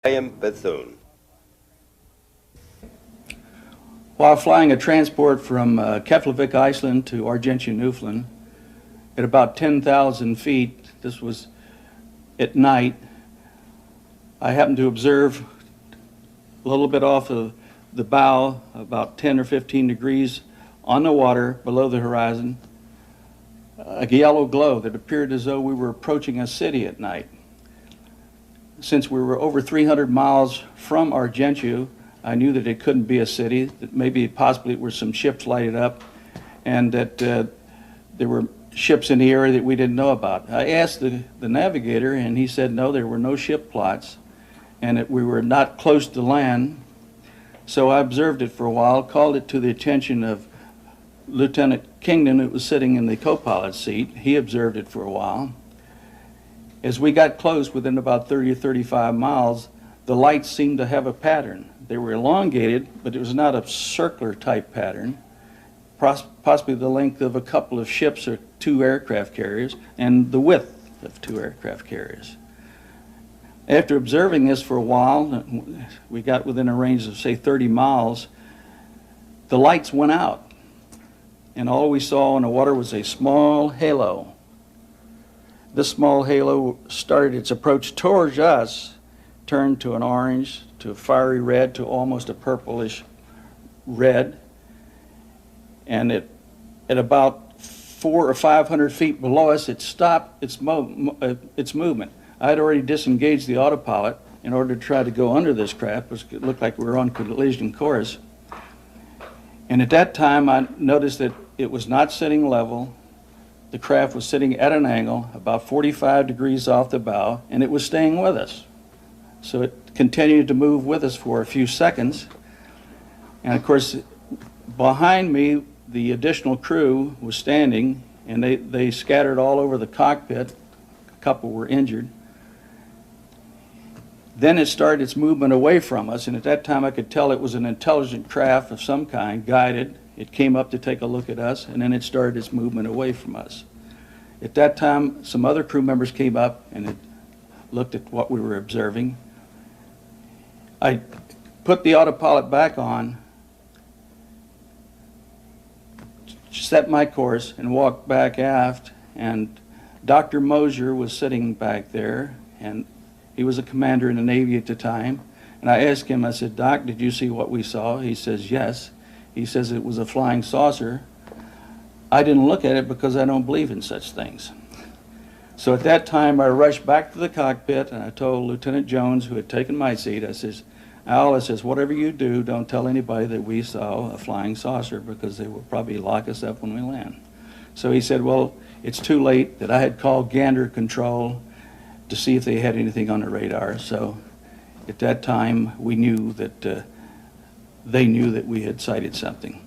Graham Bethune. While flying a transport from Keflavik, Iceland to Argentia, Newfoundland, at about 10,000 feet, this was at night, I happened to observe a little bit off of the bow, about 10 or 15 degrees on the water below the horizon, a yellow glow that appeared as though we were approaching a city at night. Since we were over 300 miles from Argentia, I knew that it couldn't be a city, that maybe possibly it were some ships lighted up, and that there were ships in the area that we didn't know about. I asked the navigator, and he said no, there were no ship plots, and that we were not close to land. So I observed it for a while, called it to the attention of Lieutenant Kingdon, who was sitting in the co-pilot seat. He observed it for a while. As we got close, within about 30 or 35 miles, the lights seemed to have a pattern. They were elongated, but it was not a circular type pattern, possibly the length of a couple of ships or two aircraft carriers, and the width of two aircraft carriers. After observing this for a while, we got within a range of, say, 30 miles, the lights went out, and all we saw in the water was a small halo. This small halo started its approach towards us, turned to an orange, to a fiery red, to almost a purplish red, and at about 400 or 500 feet below us, it stopped its movement. I had already disengaged the autopilot in order to try to go under this craft, because it looked like we were on collision course. And at that time, I noticed that it was not sitting level. The craft was sitting at an angle, about 45 degrees off the bow, and it was staying with us. So it continued to move with us for a few seconds. And of course, behind me, the additional crew was standing, and they scattered all over the cockpit. A couple were injured. Then it started its movement away from us, and at that time I could tell it was an intelligent craft of some kind, guided. It came up to take a look at us, and then it started its movement away from us. At that time, some other crew members came up and it looked at what we were observing. I put the autopilot back on, set my course, and walked back aft, and Dr. Mosier was sitting back there, and he was a commander in the Navy at the time. And I asked him, I said, "Doc, did you see what we saw?" He says, "Yes." He says it was a flying saucer. I didn't look at it because I don't believe in such things. So at that time, I rushed back to the cockpit, and I told Lieutenant Jones, who had taken my seat, I says, "Al," I says, "whatever you do, don't tell anybody that we saw a flying saucer, because they will probably lock us up when we land." So he said, "Well, it's too late," that I had called Gander Control to see if they had anything on the radar. So at that time, we knew that they knew that we had sighted something.